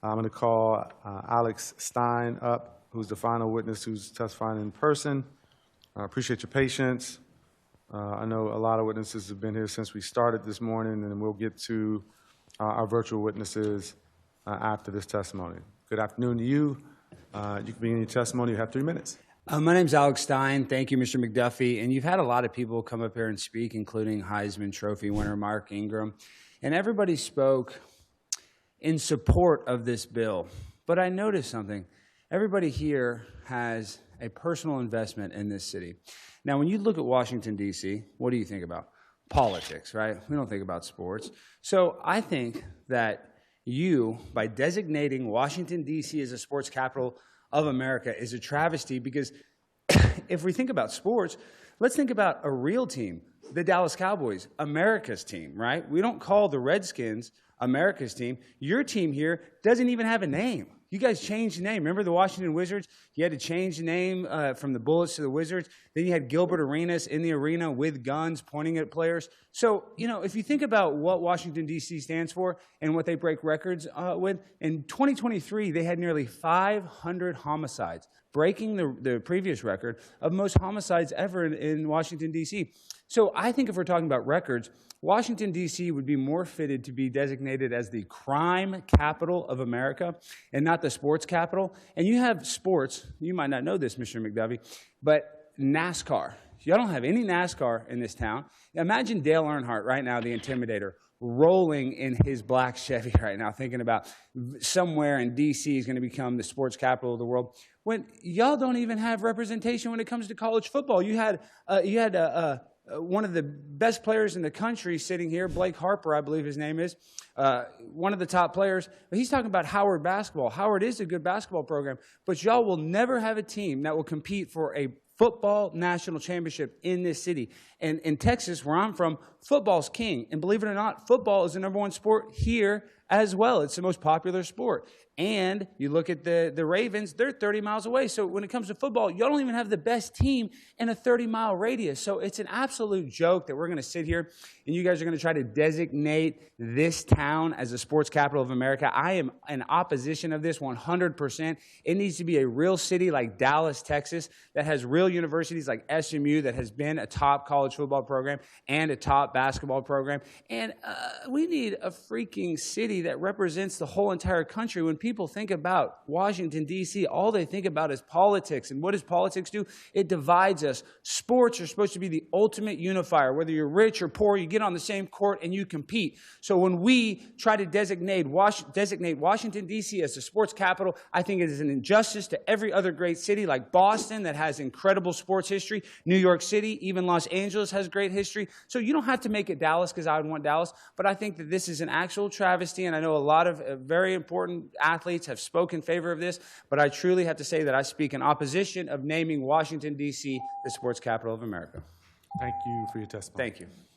I'm going to call Alex Stein up, who's the final witness who's testifying in person. I appreciate your patience. I know a lot of witnesses have been here since we started this morning, and we'll get to our virtual witnesses after this testimony. Good afternoon to you. You can begin your testimony. You have 3 minutes. My name's Alex Stein. Thank you, Mr. McDuffie. And you've had a lot of people come up here and speak, including Heisman Trophy winner Mark Ingram. And everybody spoke in support of this bill. But I noticed something. Everybody here has a personal investment in this city. Now, when you look at Washington, D.C., what do you think about? Politics, right? We don't think about sports. So I think that you, by designating Washington, D.C. as a sports capital of America, is a travesty, because if we think about sports, let's think about a real team, the Dallas Cowboys, America's team, right? We don't call the Redskins America's team. Your team here doesn't even have a name. You guys changed the name. Remember the Washington Wizards? You had to change the name from the Bullets to the Wizards. Then you had Gilbert Arenas in the arena with guns pointing at players. So, you know, if you think about what Washington, D.C. stands for and what they break records with, in 2023, they had nearly 500 homicides, breaking the previous record of most homicides ever in Washington, D.C. So I think if we're talking about records, Washington, D.C. would be more fitted to be designated as the crime capital of America and not the sports capital. And you have sports, you might not know this, Mr. McDuffie, but NASCAR. Y'all don't have any NASCAR in this town. Imagine Dale Earnhardt right now, the Intimidator, rolling in his black Chevy right now, thinking about somewhere in D.C. is going to become the sports capital of the world. When y'all don't even have representation when it comes to college football. You had one of the best players in the country sitting here, Blake Harper, I believe his name is, one of the top players. But he's talking about Howard basketball. Howard is a good basketball program, but y'all will never have a team that will compete for a football national championship in this city. And in Texas, where I'm from, football's king. And believe it or not, football is the #1 sport here as well. It's the most popular sport. And you look at the Ravens, they're 30 miles away. So when it comes to football, y'all don't even have the best team in a 30-mile radius. So it's an absolute joke that we're going to sit here and you guys are going to try to designate this town as a sports capital of America. I am in opposition of this 100%. It needs to be a real city like Dallas, Texas, that has real universities like SMU, that has been a top college football program and a top basketball program. And we need a freaking city that represents the whole entire country. When people think about Washington, D.C., all they think about is politics. And what does politics do? It divides us. Sports are supposed to be the ultimate unifier. Whether you're rich or poor, you get on the same court and you compete. So when we try to designate Washington, D.C. as the sports capital, I think it is an injustice to every other great city like Boston that has incredible sports history, New York City, even Los Angeles has great history. So you don't have to make it Dallas, because I would want Dallas, but I think that this is an actual travesty, and I know a lot of very important athletes have spoken in favor of this, but I truly have to say that I speak in opposition of naming Washington, D.C. the sports capital of America. Thank you for your testimony. Thank you.